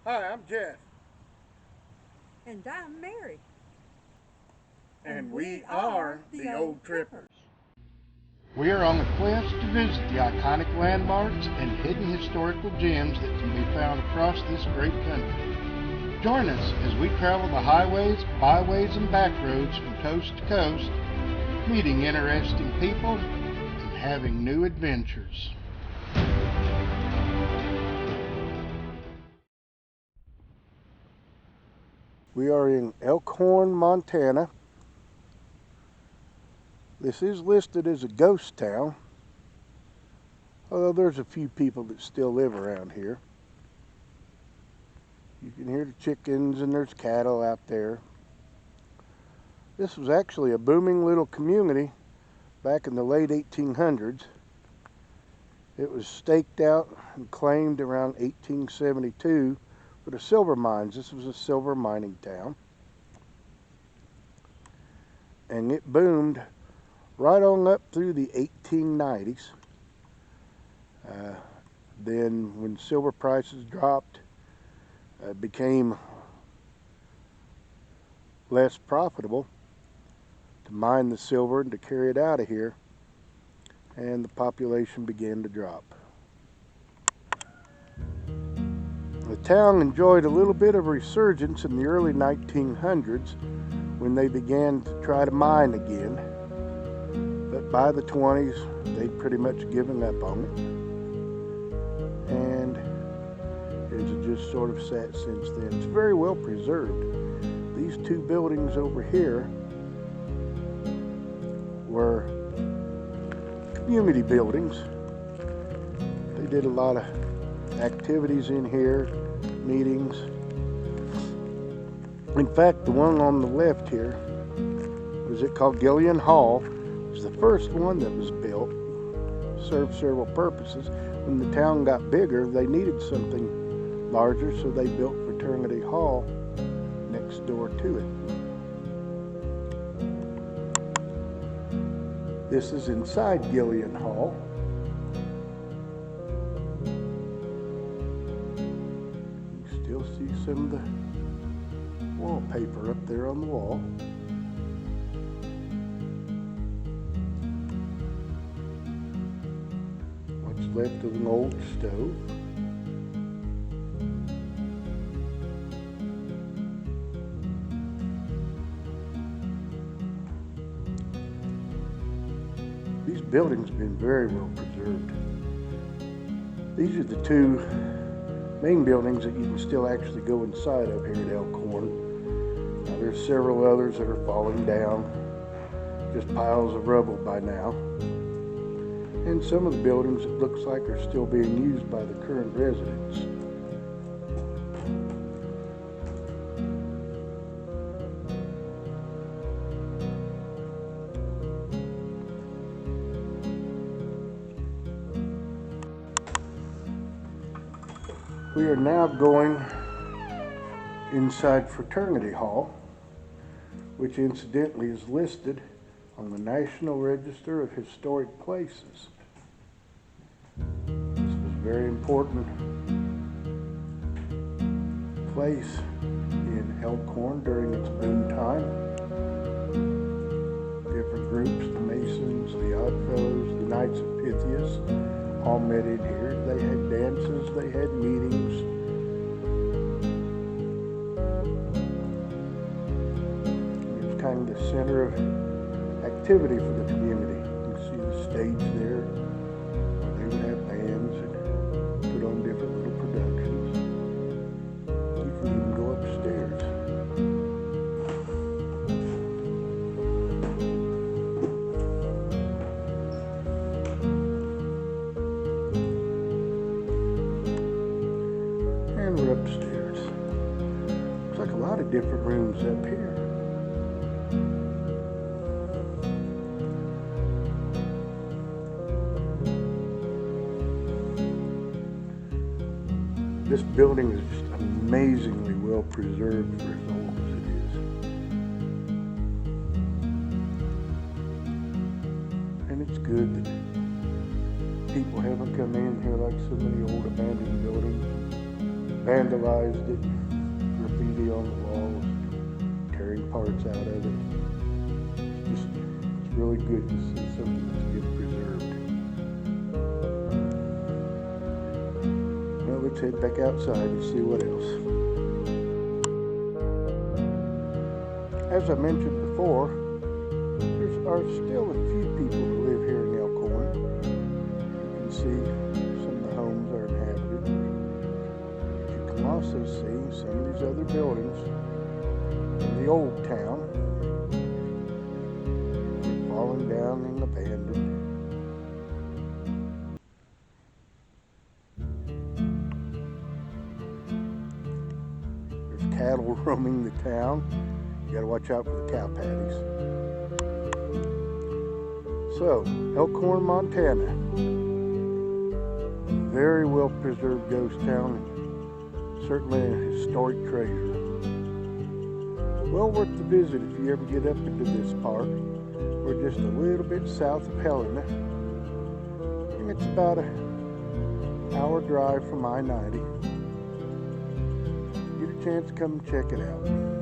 Hi, I'm Jeff. And I'm Mary. And we are the Old Trippers. We are on the quest to visit the iconic landmarks and hidden historical gems that can be found across this great country. Join us as we travel the highways, byways, and back roads from coast to coast, meeting interesting people and having new adventures. We are in Elkhorn, Montana. This is listed as a ghost town, although there's a few people that still live around here. You can hear the chickens and there's cattle out there. This was actually a booming little community back in the late 1800s. It was staked out and claimed around 1872 for the silver mines. This was a silver mining town. And it boomed right on up through the 1890s. Then when silver prices dropped, it became less profitable to mine the silver and to carry it out of here, and the population began to drop. The town enjoyed a little bit of a resurgence in the early 1900s when they began to try to mine again, but by the 20s they'd pretty much given up on it, and it's just sort of sat since then. It's very well preserved. These two buildings over here were community buildings. They did a lot of activities in here, meetings. In fact, the one on the left here, was it called Gillian Hall, was the first one that was built. Served several purposes. When the town got bigger, they needed something larger, so they built Fraternity Hall next door to it. This is inside Gillian Hall. You can still see some of the wallpaper up there on the wall. What's left of an old stove. These buildings have been very well preserved. These are the two main buildings that you can still actually go inside of here at Elkhorn. Now, there's several others that are falling down, just piles of rubble by now. And some of the buildings, it looks like, are still being used by the current residents. We are now going inside Fraternity Hall, which incidentally is listed on the National Register of Historic Places. This was a very important place in Elkhorn during its boom time. Different groups, the Masons, the Oddfellows, the Knights of Pythias, all met in here. They had dances, they had meetings. It was kind of the center of activity for the community. You can see the stage there where they would have bands and put on different little productions. You can even go upstairs. And we're upstairs. Looks like a lot of different rooms up here. This building is just amazingly well preserved for as old as it is. And it's good that people haven't come in here like so many old abandoned buildings, vandalized it, graffiti on the walls, tearing parts out of it. It's really good to see something that's been preserved. Well, let's head back outside and see what else. As I mentioned before, there are still a few people who live here in Elkhorn. You can see some of the homes are inhabited. But you can also see some of these other buildings in the old town, falling down and abandoned. There's cattle roaming the town. You gotta watch out for the cow patties. So, Elkhorn, Montana. Very well preserved ghost town. Certainly a historic treasure. Well worth the visit if you ever get up into this park. We're just a little bit south of Helena. And it's about an hour drive from I-90. Get a chance to come and check it out.